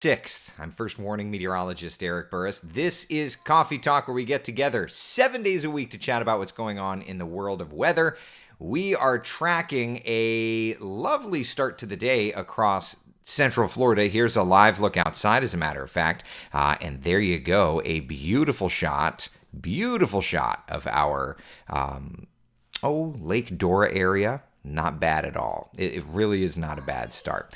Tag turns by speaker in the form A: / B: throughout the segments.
A: 6th. I'm First Warning meteorologist Eric Burris. This is Coffee Talk, where we get together 7 days a week to chat about what's going on in the world of weather. We are tracking a lovely start to the day across Central Florida. Here's a live look outside, as a matter of fact. And there you go, a beautiful shot of our Lake Dora area. Not bad at all. It really is not a bad start.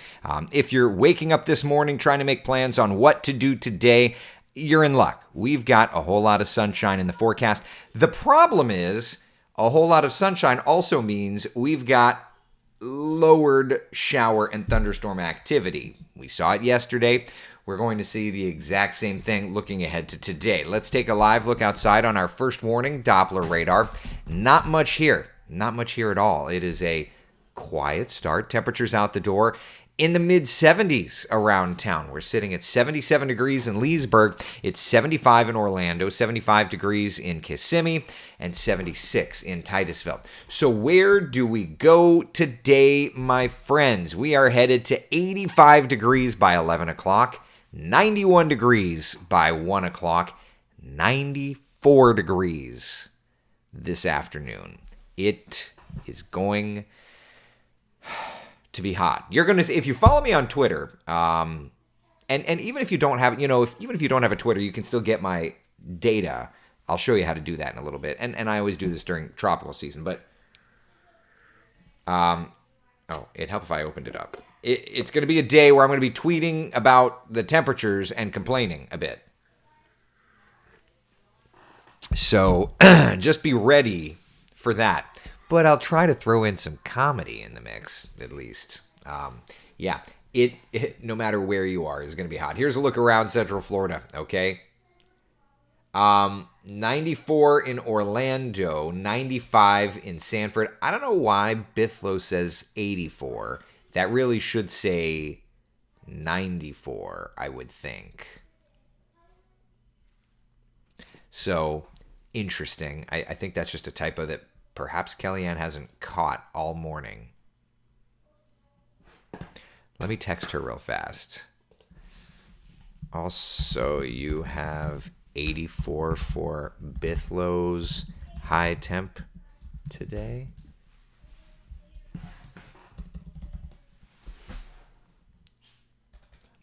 A: If you're waking up this morning trying to make plans on what to do today, you're in luck. We've got a whole lot of sunshine in the forecast. The problem is, a whole lot of sunshine also means we've got lowered shower and thunderstorm activity. We saw it yesterday. We're going to see the exact same thing looking ahead to today. Let's take a live look outside on our First Warning Doppler radar. Not much here. Not much here at all. It is a quiet start. Temperatures out the door in the mid-70s around town. We're sitting at 77 degrees in Leesburg. It's 75 in Orlando, 75 degrees in Kissimmee, and 76 in Titusville. So where do we go today, my friends? We are headed to 85 degrees by 11 o'clock, 91 degrees by 1 o'clock, 94 degrees this afternoon. It is going to be hot. You're going to, if you follow me on Twitter, and even if you don't have, even if you don't have a Twitter, you can still get my data. I'll show you how to do that in a little bit. And I always do this during tropical season, but it'd help if I opened it up. It's going to be a day where I'm going to be tweeting about the temperatures and complaining a bit. So just be ready for that, but I'll try to throw in some comedy in the mix, at least. It no matter where you are, is going to be hot. Here's a look around Central Florida, okay? 94 in Orlando, 95 in Sanford. I don't know why Bithlo says 84. That really should say 94, I would think. So, interesting. I think that's just a typo that perhaps Kellyanne hasn't caught all morning. Let me text her real fast. Also, you have 84 for Bithlo's high temp today.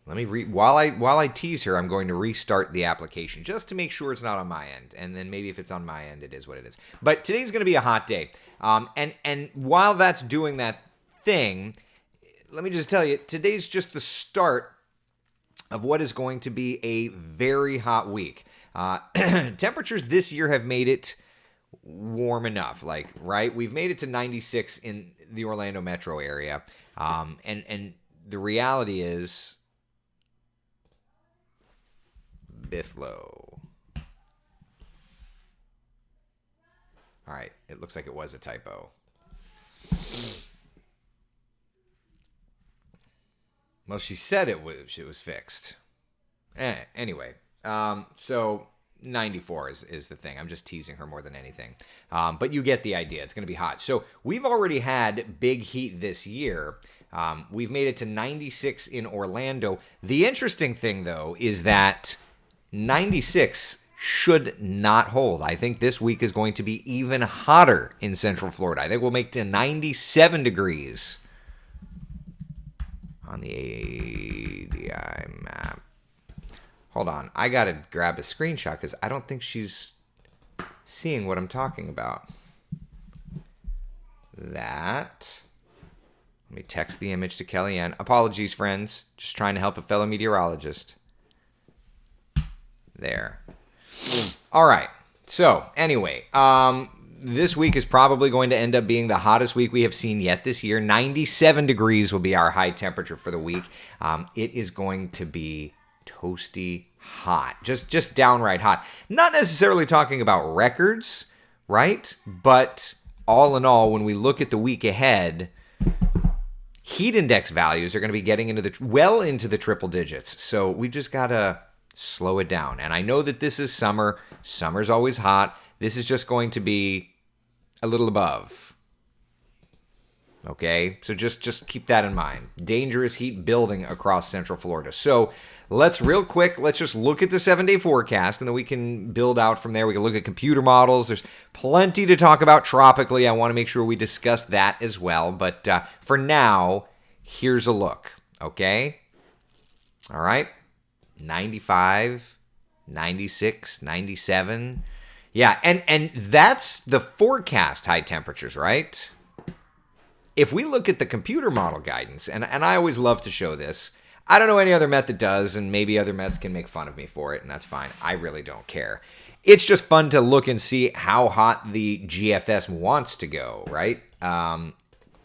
A: Let me while I tease her, I'm going to restart the application just to make sure it's not on my end, and then maybe if it's on my end, it is what it is. But today's going to be a hot day, and while that's doing that thing, let me just tell you, today's just the start of what is going to be a very hot week. Temperatures this year have made it warm enough, right? We've made it to 96 in the Orlando metro area, and the reality is, Bithlo. All right, it looks like it was a typo. Well, she said it was fixed. Anyway, so 94 is the thing. I'm just teasing her more than anything. But you get the idea. It's going to be hot. So we've already had big heat this year. We've made it to 96 in Orlando. The interesting thing, though, is that 96 should not hold. I think this week is going to be even hotter in Central Florida. I think we'll make to 97 degrees on the ADI map. Hold on. I got to grab a screenshot because I don't think she's seeing what I'm talking about. Let me text the image to Kellyanne. Apologies, friends. Just trying to help a fellow meteorologist. There. All right. So, anyway, this week is probably going to end up being the hottest week we have seen yet this year. 97 degrees will be our high temperature for the week. It is going to be toasty hot. Just downright hot. Not necessarily talking about records, right? But all in all, when we look at the week ahead, heat index values are going to be getting into the triple digits. So we just got to slow it down. And I know that this is summer. Summer's always hot. This is just going to be a little above. Okay, so just keep that in mind. Dangerous heat building across Central Florida. So let's just look at the 7-day forecast, and then we can build out from there. We can look at computer models. There's plenty to talk about tropically. I want to make sure we discuss that as well. But for now, here's a look. Okay, all right, 95, 96, 97. Yeah, and that's the forecast high temperatures, right? If we look at the computer model guidance, and I always love to show this, I don't know any other Met that does, and maybe other Mets can make fun of me for it, and that's fine. I really don't care. It's just fun to look and see how hot the GFS wants to go, right?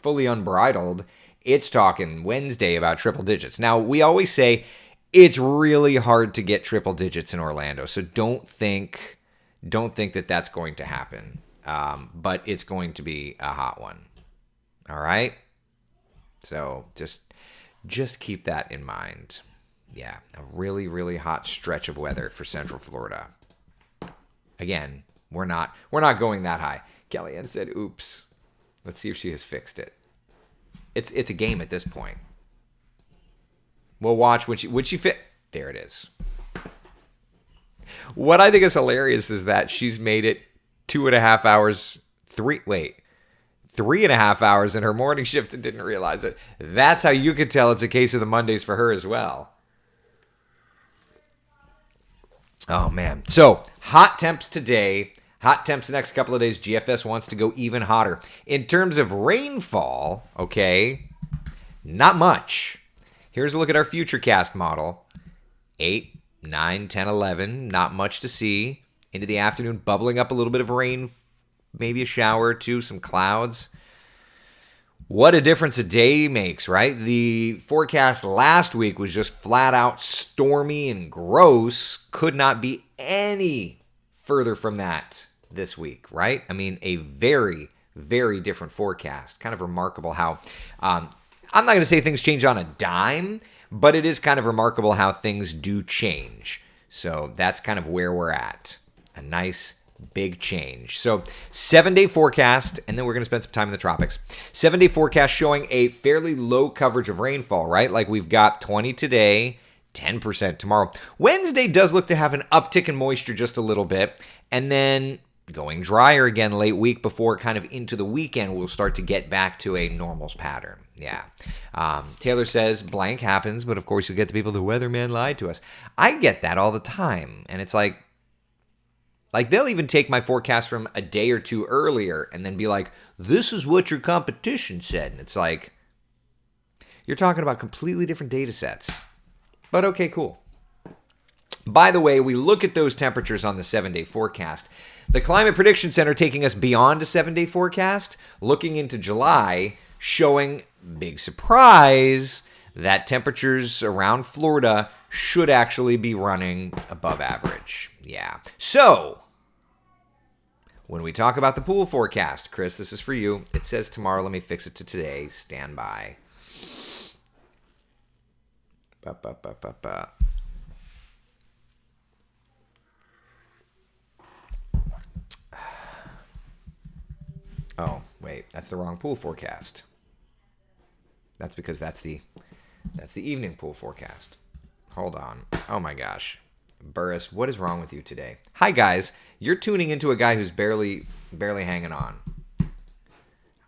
A: Fully unbridled, it's talking Wednesday about triple digits. Now, we always say it's really hard to get triple digits in Orlando, so don't think that that's going to happen. But it's going to be a hot one. All right? So just keep that in mind. Yeah, a really, really hot stretch of weather for Central Florida. Again, we're not going that high. Kellyanne said, oops. Let's see if she has fixed it. It's a game at this point. We'll watch when she fit. There it is. What I think is hilarious is that she's made it 2.5 hours, 3.5 hours in her morning shift and didn't realize it. That's how you could tell it's a case of the Mondays for her as well. Oh, man. So, hot temps today. Hot temps the next couple of days. GFS wants to go even hotter. In terms of rainfall, okay, not much. Here's a look at our Futurecast model. 8, 9, 10, 11. Not much to see. Into the afternoon, bubbling up a little bit of rain, maybe a shower or two, some clouds. What a difference a day makes, right? The forecast last week was just flat out stormy and gross. Could not be any further from that this week, right? I mean, a very, very different forecast. Kind of remarkable how, I'm not going to say things change on a dime, but it is kind of remarkable how things do change. So that's kind of where we're at. A nice big change. So 7-day forecast, and then we're going to spend some time in the tropics. 7-day forecast showing a fairly low coverage of rainfall, right? Like we've got 20 today, 10% tomorrow. Wednesday does look to have an uptick in moisture just a little bit, and then going drier again late week before kind of into the weekend, we'll start to get back to a normals pattern. Yeah. Taylor says blank happens, but of course you'll get the people, the weatherman lied to us. I get that all the time, and it's like they'll even take my forecast from a day or two earlier and then be like, this is what your competition said. And it's like, you're talking about completely different data sets. But okay, cool. By the way, we look at those temperatures on the 7-day forecast. The Climate Prediction Center taking us beyond a 7-day forecast, looking into July, showing, big surprise, that temperatures around Florida should actually be running above average. Yeah. So, when we talk about the pool forecast, Chris, this is for you. It says tomorrow. Let me fix it to today. Stand by. Oh, wait. That's the wrong pool forecast. That's because that's the evening pool forecast. Hold on. Oh, my gosh. Burris, what is wrong with you today? Hi, guys. You're tuning into a guy who's barely hanging on.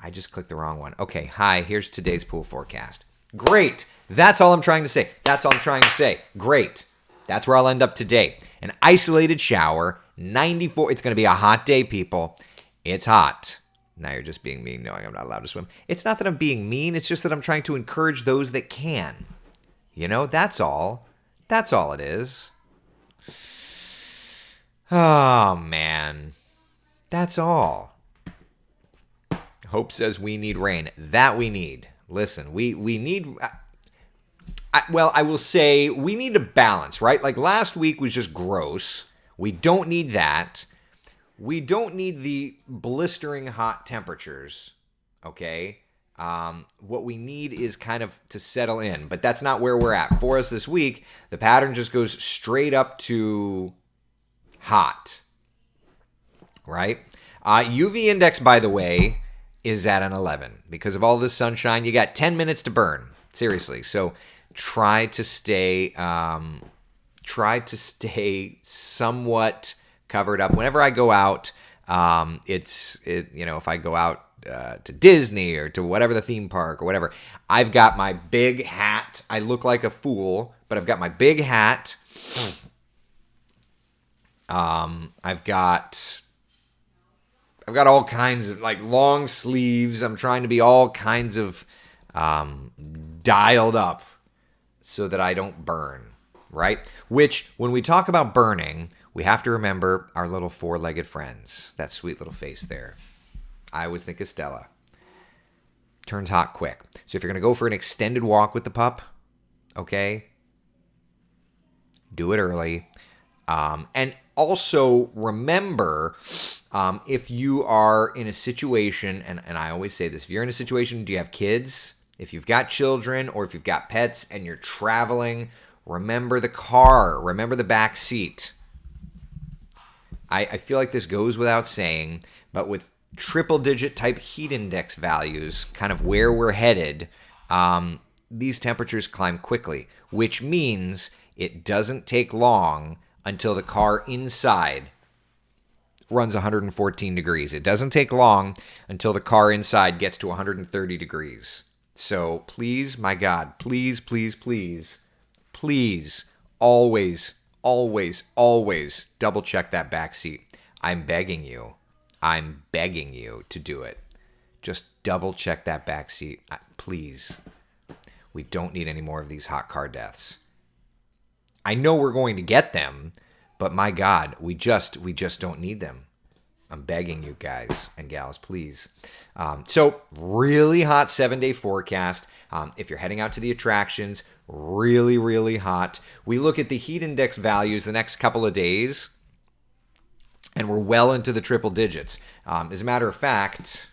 A: I just clicked the wrong one. Okay, hi. Here's today's pool forecast. Great. That's all I'm trying to say. Great. That's where I'll end up today. An isolated shower, 94. It's going to be a hot day, people. It's hot. Now you're just being mean, knowing I'm not allowed to swim. It's not that I'm being mean. It's just that I'm trying to encourage those that can. You know, that's all. That's all it is. Oh, man. That's all. Hope says we need rain. That we need. Listen, we need... I will say we need a balance, right? Like last week was just gross. We don't need that. We don't need the blistering hot temperatures, okay? What we need is kind of to settle in, but that's not where we're at. For us this week, the pattern just goes straight up to hot, right? UV index, by the way, is at an 11. Because of all this sunshine, you got 10 minutes to burn. Seriously. So try to stay somewhat covered up. Whenever I go out, if I go out to Disney or to whatever the theme park or whatever, I've got my big hat. I look like a fool, but I've got my big hat. I've got all kinds of like long sleeves. I'm trying to be all kinds of dialed up so that I don't burn, right? Which, when we talk about burning, we have to remember our little four-legged friends. That sweet little face there. I always think of Stella. Turns hot quick. So if you're going to go for an extended walk with the pup, okay, do it early. And also remember, if you are in a situation, and I always say this, if you're in a situation, do you have kids? If you've got children or if you've got pets and you're traveling, remember the car, remember the back seat. I feel like this goes without saying, but with triple-digit type heat index values, kind of where we're headed, these temperatures climb quickly, which means it doesn't take long until the car inside runs 114 degrees. It doesn't take long until the car inside gets to 130 degrees. So please, my God, please, please, please, please, always, always, always double check that back seat. I'm begging you to do it. Just double check that back seat, please. We don't need any more of these hot car deaths. I know we're going to get them, but my God, we just don't need them. I'm begging you guys and gals, please. So really hot 7-day forecast. If you're heading out to the attractions, really, really hot. We look at the heat index values the next couple of days, and we're well into the triple digits. As a matter of fact,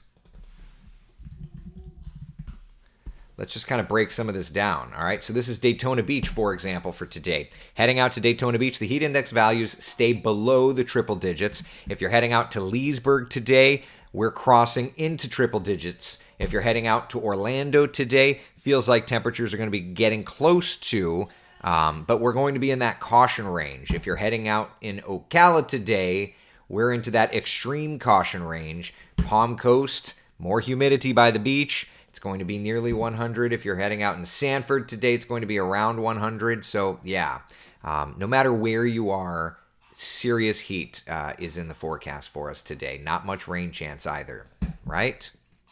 A: let's just kind of break some of this down, all right? So this is Daytona Beach, for example, for today. Heading out to Daytona Beach, the heat index values stay below the triple digits. If you're heading out to Leesburg today, we're crossing into triple digits. If you're heading out to Orlando today, feels like temperatures are going to be getting close to, but we're going to be in that caution range. If you're heading out in Ocala today, we're into that extreme caution range. Palm Coast, more humidity by the beach. It's going to be nearly 100. If you're heading out in Sanford today, it's going to be around 100. So, yeah, no matter where you are, serious heat is in the forecast for us today. Not much rain chance either, right?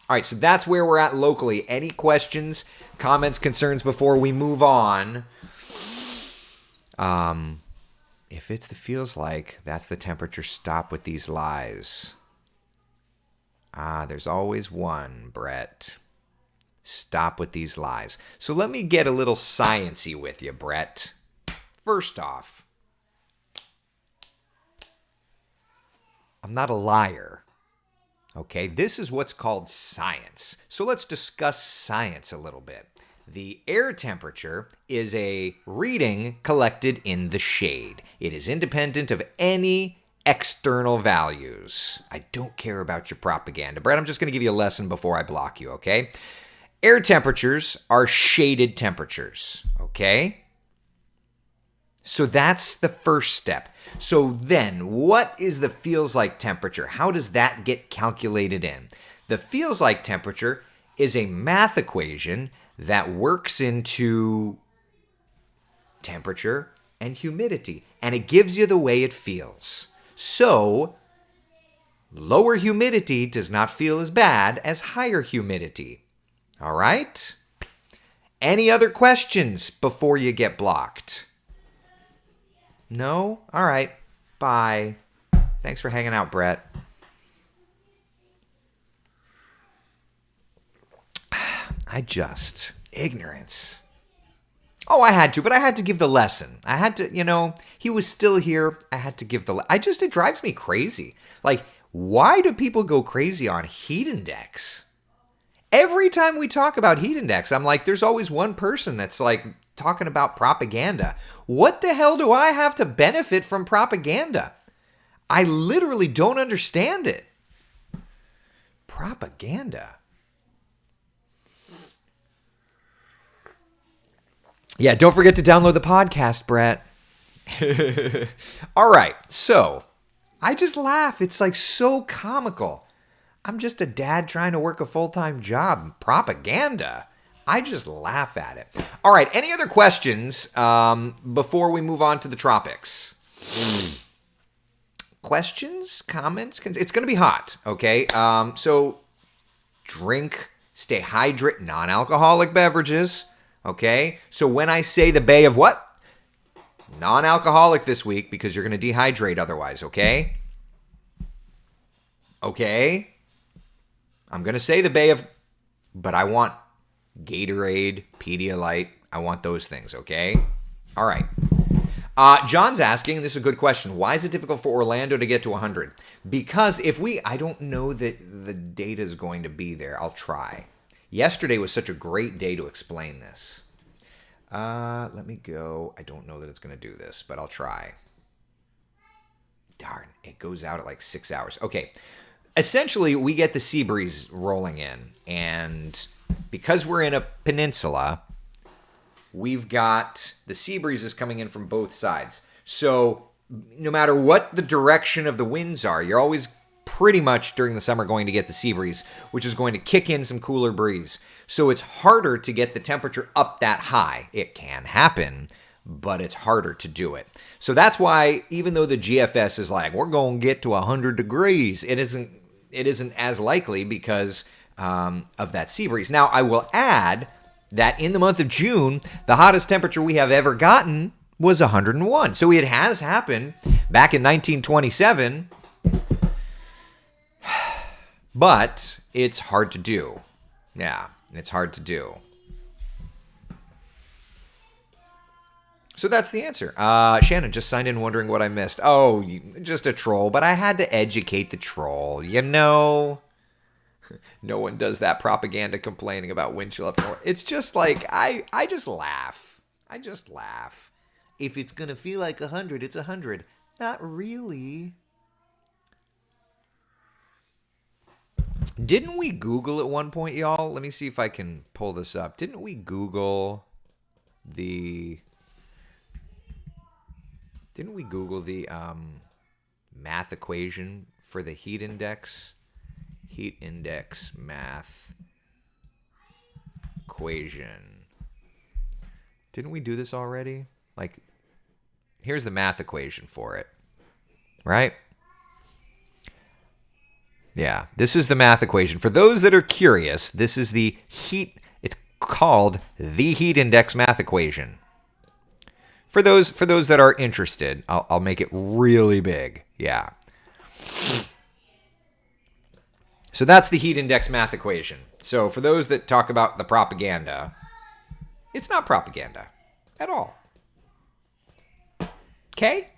A: All right, so that's where we're at locally. Any questions, comments, concerns before we move on? If it's the feels like, that's the temperature. Stop with these lies. There's always one, Brett. Stop with these lies. So let me get a little science-y with you, Brett. First off, I'm not a liar. Okay, this is what's called science. So let's discuss science a little bit. The air temperature is a reading collected in the shade. It is independent of any external values. I don't care about your propaganda. Brett, I'm just going to give you a lesson before I block you, okay? Air temperatures are shaded temperatures, okay? So that's the first step. So then, what is the feels like temperature? How does that get calculated in? The feels like temperature is a math equation that works into temperature and humidity, and it gives you the way it feels. So, lower humidity does not feel as bad as higher humidity. All right? Any other questions before you get blocked? No? All right. Bye. Thanks for hanging out, Brett. Ignorance. Oh, I had to, but I had to give the lesson. I had to, he was still here. I had to give it drives me crazy. Like, why do people go crazy on heat index? Every time we talk about heat index, I'm like, there's always one person that's like talking about propaganda. What the hell do I have to benefit from propaganda? I literally don't understand it. Propaganda. Yeah, don't forget to download the podcast, Brett. All right, so I just laugh. It's like so comical. I'm just a dad trying to work a full-time job. Propaganda. I just laugh at it. All right, any other questions before we move on to the tropics? Questions, comments? It's going to be hot, okay? So drink, stay hydrated, non-alcoholic beverages, okay? So when I say the Bay of what? Non-alcoholic this week because you're going to dehydrate otherwise, okay? Okay? I'm going to say the Bay of, but I want Gatorade, Pedialyte. I want those things, okay? All right. John's asking, this is a good question, why is it difficult for Orlando to get to 100? Because I don't know that the data is going to be there. I'll try. Yesterday was such a great day to explain this. Let me go. I don't know that it's going to do this, but I'll try. Darn, it goes out at like 6 hours. Okay. Essentially, we get the sea breeze rolling in, and because we're in a peninsula, we've got the sea breezes coming in from both sides. So no matter what the direction of the winds are, you're always pretty much during the summer going to get the sea breeze, which is going to kick in some cooler breeze. So it's harder to get the temperature up that high. It can happen, but it's harder to do it. So that's why even though the GFS is like, we're going to get to 100 degrees, it isn't as likely because of that sea breeze. Now, I will add that in the month of June, the hottest temperature we have ever gotten was 101. So it has happened back in 1927, but it's hard to do. Yeah, it's hard to do. So that's the answer. Shannon just signed in wondering what I missed. Oh, just a troll, but I had to educate the troll, you know? No one does that propaganda complaining about wind chill up north. It's just like, I just laugh. I just laugh. If it's going to feel like 100, it's 100. Not really. Didn't we Google at one point, y'all? Let me see if I can pull this up. Didn't we Google the math equation for the heat index? Heat index math equation. Didn't we do this already? Like, here's the math equation for it, right? Yeah, this is the math equation. For those that are curious, this is the heat, it's called the heat index math equation. For those that are interested, I'll make it really big. Yeah. So that's the heat index math equation. So for those that talk about the propaganda, it's not propaganda at all. Okay?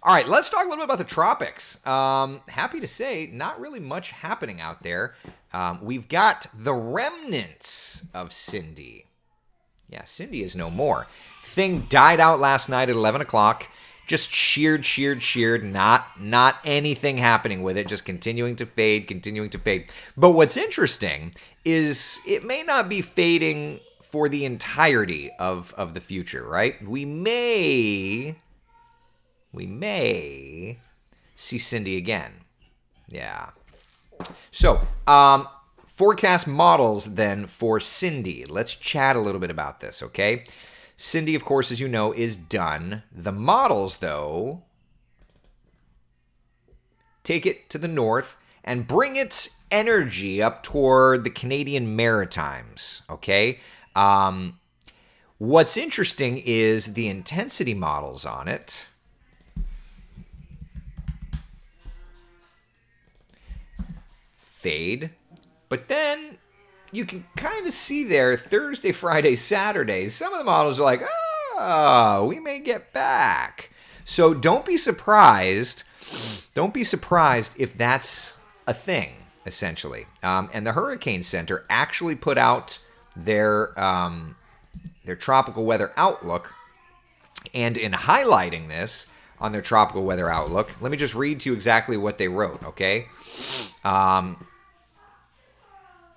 A: All right, let's talk a little bit about the tropics. Happy to say, not really much happening out there. We've got the remnants of Cindy. Yeah, Cindy is no more. Thing died out last night at 11 o'clock. Just sheared. Not anything happening with it. Just continuing to fade. But what's interesting is it may not be fading for the entirety of the future, right? We may see Cindy again. Yeah. So, forecast models then for Cindy. Let's chat a little bit about this, okay? Cindy, of course, as you know, is done. The models, though, take it to the north and bring its energy up toward the Canadian Maritimes, okay? What's interesting is the intensity models on it. Fade. But then you can kind of see there Thursday, Friday, Saturday, some of the models are like, we may get back. So don't be surprised. Don't be surprised if that's a thing, essentially. And the Hurricane Center actually put out their tropical weather outlook. And in highlighting this on their tropical weather outlook, let me just read to you exactly what they wrote, okay?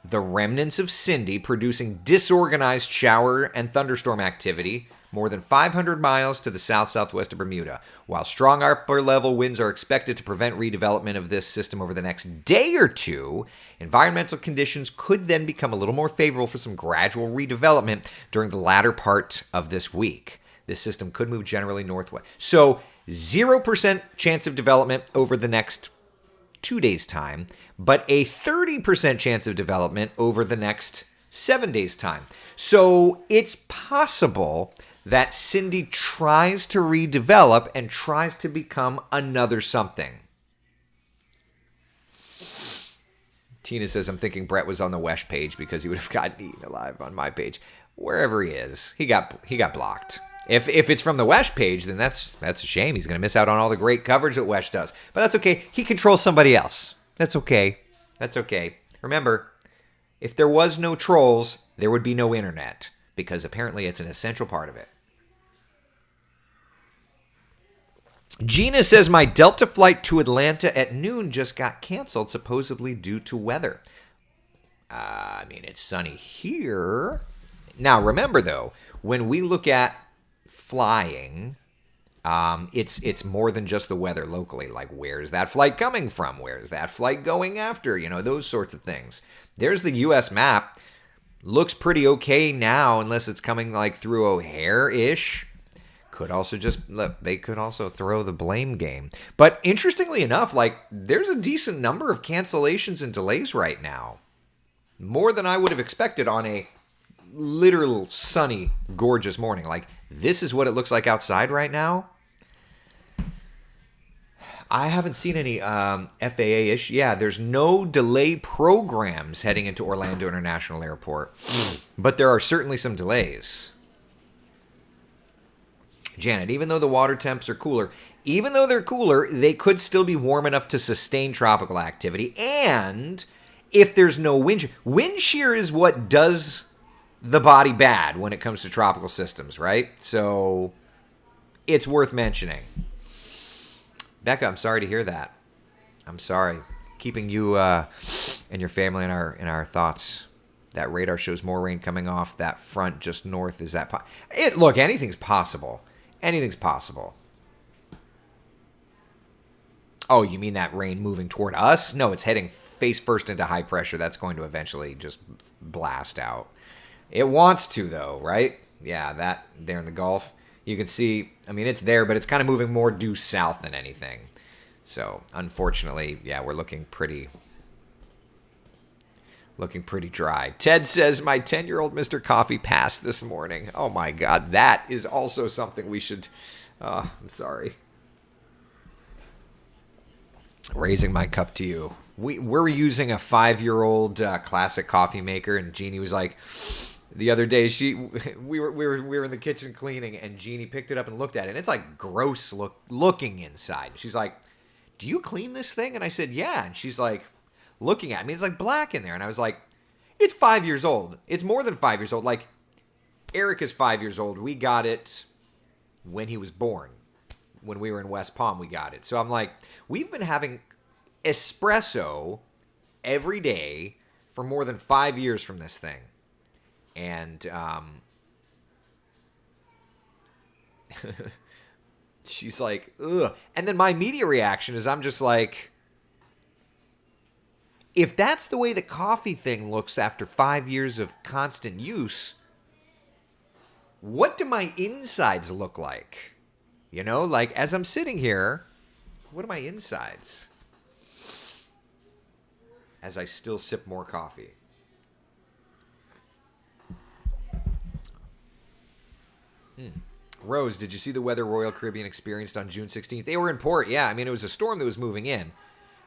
A: the remnants of Cindy producing disorganized shower and thunderstorm activity more than 500 miles to the south-southwest of Bermuda. While strong upper-level winds are expected to prevent redevelopment of this system over the next day or two, environmental conditions could then become a little more favorable for some gradual redevelopment during the latter part of this week. This system could move generally northwest. So 0% chance of development over the next 2 days' time, but a 30% chance of development over the next 7 days' time. So it's possible that Cindy tries to redevelop and tries to become another something. Tina says, I'm thinking Brett was on the Wesh page because he would have gotten eaten alive on my page. Wherever he is, he got blocked. If it's from the Wesh page, then that's a shame. He's going to miss out on all the great coverage that Wesh does. But that's okay. He controls somebody else. That's okay. That's okay. Remember, if there was no trolls, there would be no internet, because apparently it's an essential part of it. Gina says, my Delta flight to Atlanta at noon just got canceled, supposedly due to weather. I mean, it's sunny here. Now, remember, though, when we look at flying, it's more than just the weather locally. Like, where's that flight coming from? Where's that flight going after? You know, those sorts of things. There's the U.S. map. Looks pretty okay now, unless it's coming like through O'Hare-ish. Could also they could also throw the blame game. But interestingly enough, like, there's a decent number of cancellations and delays right now. More than I would have expected on a literal sunny, gorgeous morning. Like, this is what it looks like outside right now. I haven't seen any FAA-ish. Yeah, there's no delay programs heading into Orlando International Airport. But there are certainly some delays. Janet, even though the water temps are cooler, even though they're cooler, they could still be warm enough to sustain tropical activity. And if there's no wind shear is what does the body bad when it comes to tropical systems, right? So it's worth mentioning. Becca, I'm sorry to hear that. I'm sorry. Keeping you and your family in our thoughts. That radar shows more rain coming off that front just north. Is that look, anything's possible. Anything's possible. Oh, you mean that rain moving toward us? No, it's heading face first into high pressure. That's going to eventually just blast out. It wants to, though, right? Yeah, that there in the Gulf. You can see, I mean, it's there, but it's kind of moving more due south than anything. So, unfortunately, yeah, we're looking pretty dry. Ted says, my 10-year-old Mr. Coffee passed this morning. Oh, my God. That is also something we should... I'm sorry. Raising my cup to you. We're using a 5-year-old classic coffee maker, and Jeannie was like... The other day, we were in the kitchen cleaning, and Jeannie picked it up and looked at it, and it's like gross looking inside. She's like, do you clean this thing? And I said, yeah. And she's like... looking at me, it's like black in there. And I was like, it's 5 years old. It's more than 5 years old. Like, Eric is 5 years old. We got it when he was born. When we were in West Palm, we got it. So I'm like, we've been having espresso every day for more than 5 years from this thing. And she's like, ugh. And then my immediate reaction is I'm just like, if that's the way the coffee thing looks after 5 years of constant use, what do my insides look like? You know, like as I'm sitting here, what are my insides? As I still sip more coffee. Rose, did you see the weather Royal Caribbean experienced on June 16th? They were in port, yeah. I mean, it was a storm that was moving in.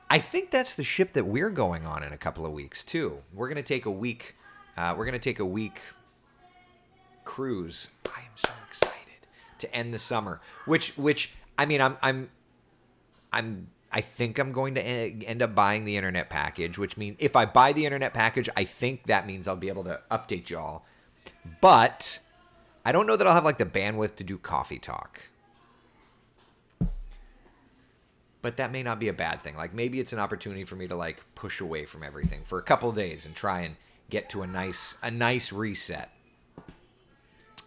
A: I think that's the ship that we're going on in a couple of weeks too. We're gonna take a week. Cruise. I am so excited to end the summer. Which I mean, I think I'm going to end up buying the internet package. Which means if I buy the internet package, I think that means I'll be able to update y'all. But I don't know that I'll have like the bandwidth to do coffee talk. but that may not be a bad thing. Like maybe it's an opportunity for me to like push away from everything for a couple of days and try and get to a nice reset.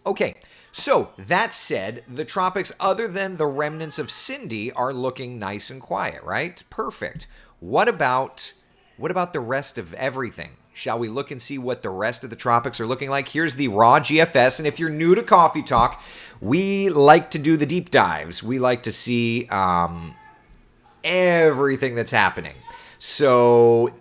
A: Okay, so that said, the tropics, other than the remnants of Cindy, are looking nice and quiet, right? Perfect. What about the rest of everything? Shall we look and see what the rest of the tropics are looking like? Here's the raw GFS, and if you're new to Coffee Talk, we like to do the deep dives. We like to see everything that's happening. So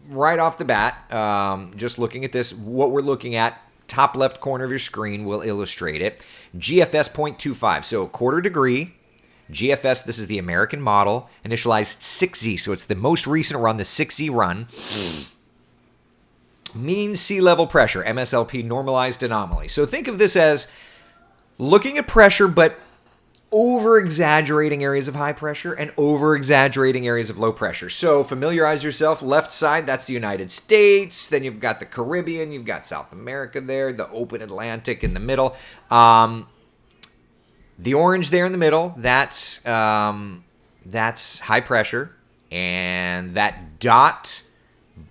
A: right off the bat, just looking at this, what we're looking at, top left corner of your screen will illustrate it. GFS 0.25, so a quarter degree. GFS, this is the American model, initialized 6Z, so it's the most recent run, the 6Z run. Mean sea level pressure, MSLP normalized anomaly. So think of this as looking at pressure, but over-exaggerating areas of high pressure and over-exaggerating areas of low pressure. So familiarize yourself. Left side, that's the United States. Then you've got the Caribbean. You've got South America there. The open Atlantic in the middle. The orange there in the middle, that's high pressure. And that dot,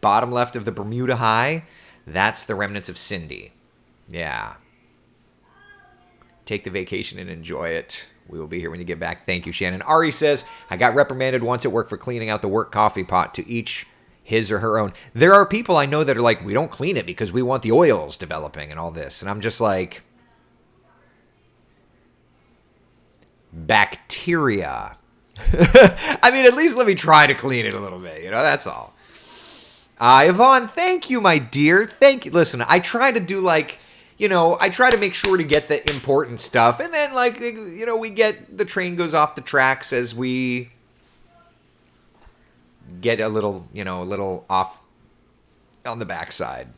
A: bottom left of the Bermuda High, that's the remnants of Cindy. Yeah. Take the vacation and enjoy it. We will be here when you get back. Thank you, Shannon. Ari says, I got reprimanded once at work for cleaning out the work coffee pot, to each his or her own. There are people I know that are like, we don't clean it because we want the oils developing and all this. And I'm just like, bacteria. I mean, at least let me try to clean it a little bit. That's all. Yvonne, thank you, my dear. Thank you. Listen, I try to do like, I try to make sure to get the important stuff. And then, like, we get the train goes off the tracks as we get a little off on the backside.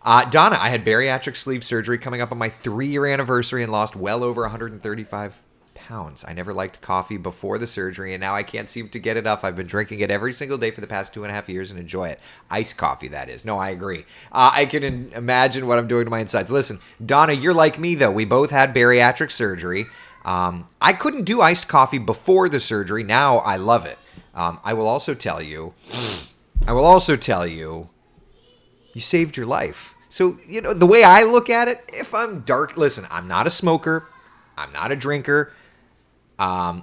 A: Donna, I had bariatric sleeve surgery coming up on my 3-year anniversary and lost well over 135 pounds. I never liked coffee before the surgery, and now I can't seem to get it up. I've been drinking it every single day for the past 2.5 years and enjoy it. Iced coffee, that is. No, I agree. I can imagine what I'm doing to my insides. Listen, Donna, you're like me, though. We both had bariatric surgery. I couldn't do iced coffee before the surgery. Now I love it. I will also tell you, you saved your life. So, the way I look at it, if I'm dark, listen, I'm not a smoker. I'm not a drinker.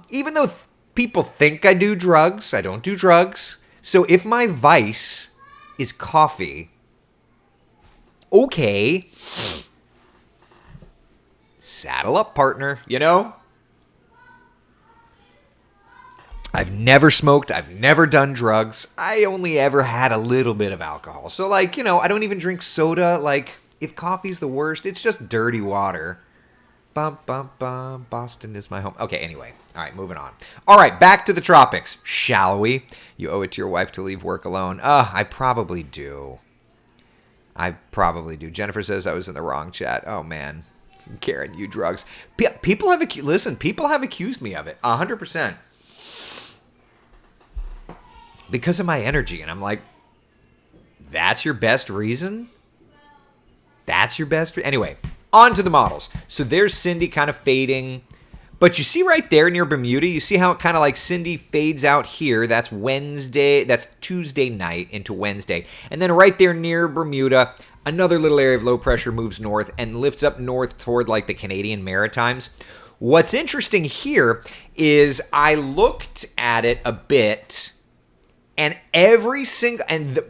A: Even though people think I do drugs, I don't do drugs. So if my vice is coffee, okay, saddle up, partner, I've never smoked. I've never done drugs. I only ever had a little bit of alcohol. So, I don't even drink soda. Like, if coffee's the worst, it's just dirty water. Bum, bum, bum. Boston is my home. Okay, anyway. All right, moving on. All right, back to the tropics, shall we? You owe it to your wife to leave work alone. I probably do. Jennifer says I was in the wrong chat. Oh, man. Karen, you drugs. People have accused me of it. 100%. Because of my energy. And I'm like, that's your best reason? Anyway, on to the models. So there's Cindy kind of fading. But you see right there near Bermuda, you see how it kind of like Cindy fades out here. That's Tuesday night into Wednesday. And then right there near Bermuda, another little area of low pressure moves north and lifts up north toward like the Canadian Maritimes. What's interesting here is I looked at it a bit, and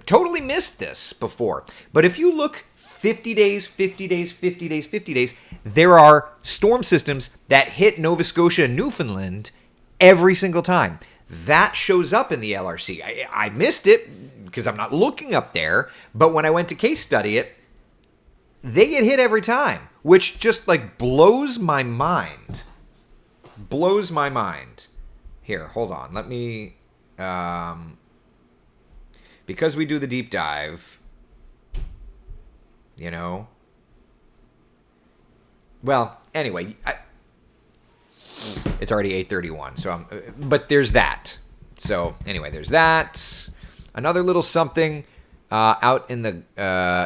A: totally missed this before. But if you look 50 days, 50 days, 50 days, 50 days, there are storm systems that hit Nova Scotia and Newfoundland every single time. That shows up in the LRC. I missed it because I'm not looking up there, but when I went to case study it, they get hit every time, which just like blows my mind. Here, hold on. Let me... because we do the deep dive, Well, anyway, it's already 8:31, so but there's that. So anyway, there's that. Another little something out in the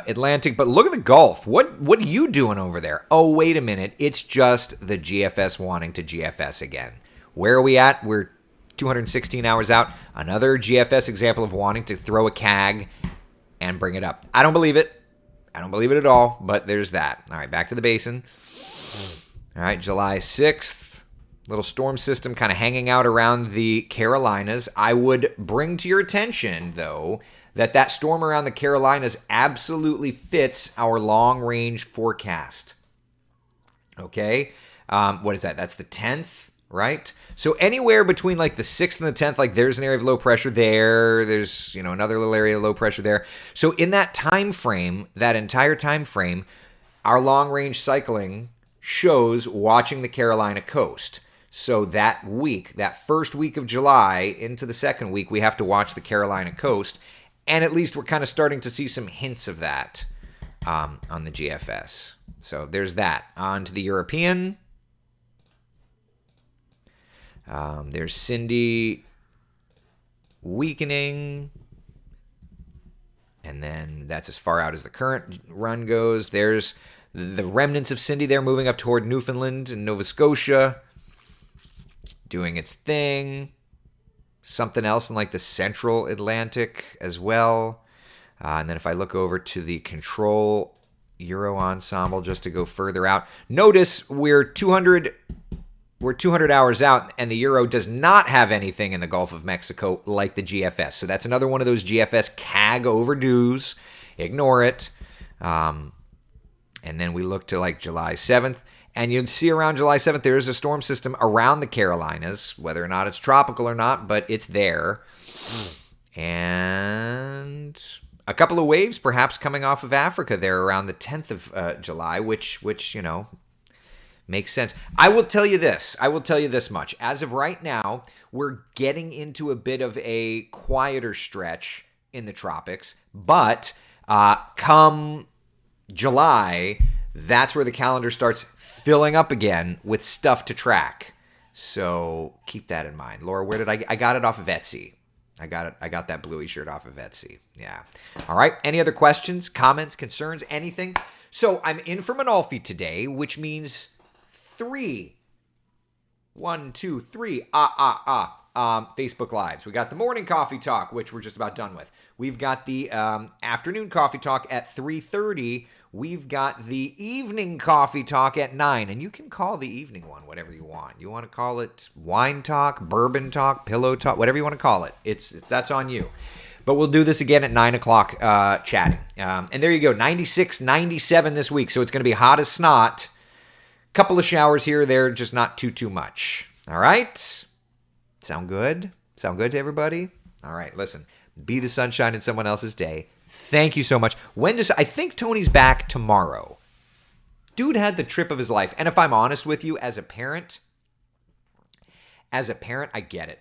A: Atlantic, but look at the Gulf. What are you doing over there? Oh, wait a minute. It's just the GFS wanting to GFS again. Where are we at? We're 216 hours out. Another GFS example of wanting to throw a CAG and bring it up. I don't believe it. I don't believe it at all, but there's that. All right, back to the basin. All right, July 6th, little storm system kind of hanging out around the Carolinas. I would bring to your attention, though, that storm around the Carolinas absolutely fits our long-range forecast. Okay? What is that? That's the 10th, right? So anywhere between like the 6th and the 10th, like there's an area of low pressure there. There's, another little area of low pressure there. So in that time frame, that entire time frame, our long-range cycling shows watching the Carolina coast. So that week, that first week of July into the second week, we have to watch the Carolina coast. And at least we're kind of starting to see some hints of that on the GFS. So there's that. On to the European. There's Cindy weakening. And then that's as far out as the current run goes. There's the remnants of Cindy there moving up toward Newfoundland and Nova Scotia, doing its thing. Something else in like the central Atlantic as well. And then if I look over to the control Euro ensemble just to go further out, notice we're 200 hours out and the Euro does not have anything in the Gulf of Mexico like the GFS. So that's another one of those GFS CAG overdues. Ignore it. And then we look to like July 7th. And you'd see around July 7th, there is a storm system around the Carolinas, whether or not it's tropical or not, but it's there. And a couple of waves perhaps coming off of Africa there around the 10th of July, which makes sense. I will tell you this. I will tell you this much. As of right now, we're getting into a bit of a quieter stretch in the tropics, but come July, that's where the calendar starts filling up again with stuff to track. So keep that in mind. Laura, where did I got it off of Etsy. I got that Bluey shirt off of Etsy. Yeah. All right. Any other questions, comments, concerns, anything? So I'm in for Manalfi today, which means 3. 1, 2, 3. Facebook Lives. We got the morning coffee talk, which we're just about done with. We've got the afternoon coffee talk at 3:30. We've got the evening coffee talk at 9. And you can call the evening one whatever you want. You want to call it wine talk, bourbon talk, pillow talk, whatever you want to call it. That's on you. But we'll do this again at 9 o'clock chatting. And there you go, 96, 97 this week. So it's going to be hot as snot. Couple of showers here or there, just not too much. All right? Sound good? Sound good to everybody? All right, listen. Be the sunshine in someone else's day. Thank you so much. I think Tony's back tomorrow. Dude had the trip of his life. And if I'm honest with you, as a parent, I get it.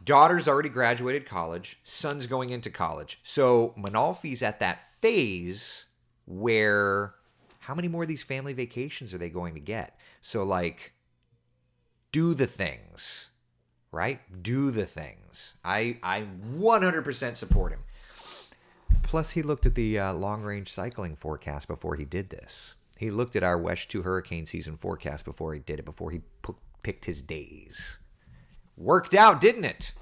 A: Daughter's already graduated college. Son's going into college. So Manalfi's at that phase where how many more of these family vacations are they going to get? So like, do the things, right? Do the things. I 100% support him. Plus, he looked at the long-range cycling forecast before he did this. He looked at our WESH 2 hurricane season forecast before he did it, before he picked his days. Worked out, didn't it?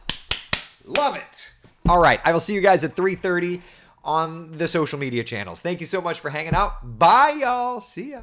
A: Love it. All right, I will see you guys at 3:30 on the social media channels. Thank you so much for hanging out. Bye, y'all. See ya.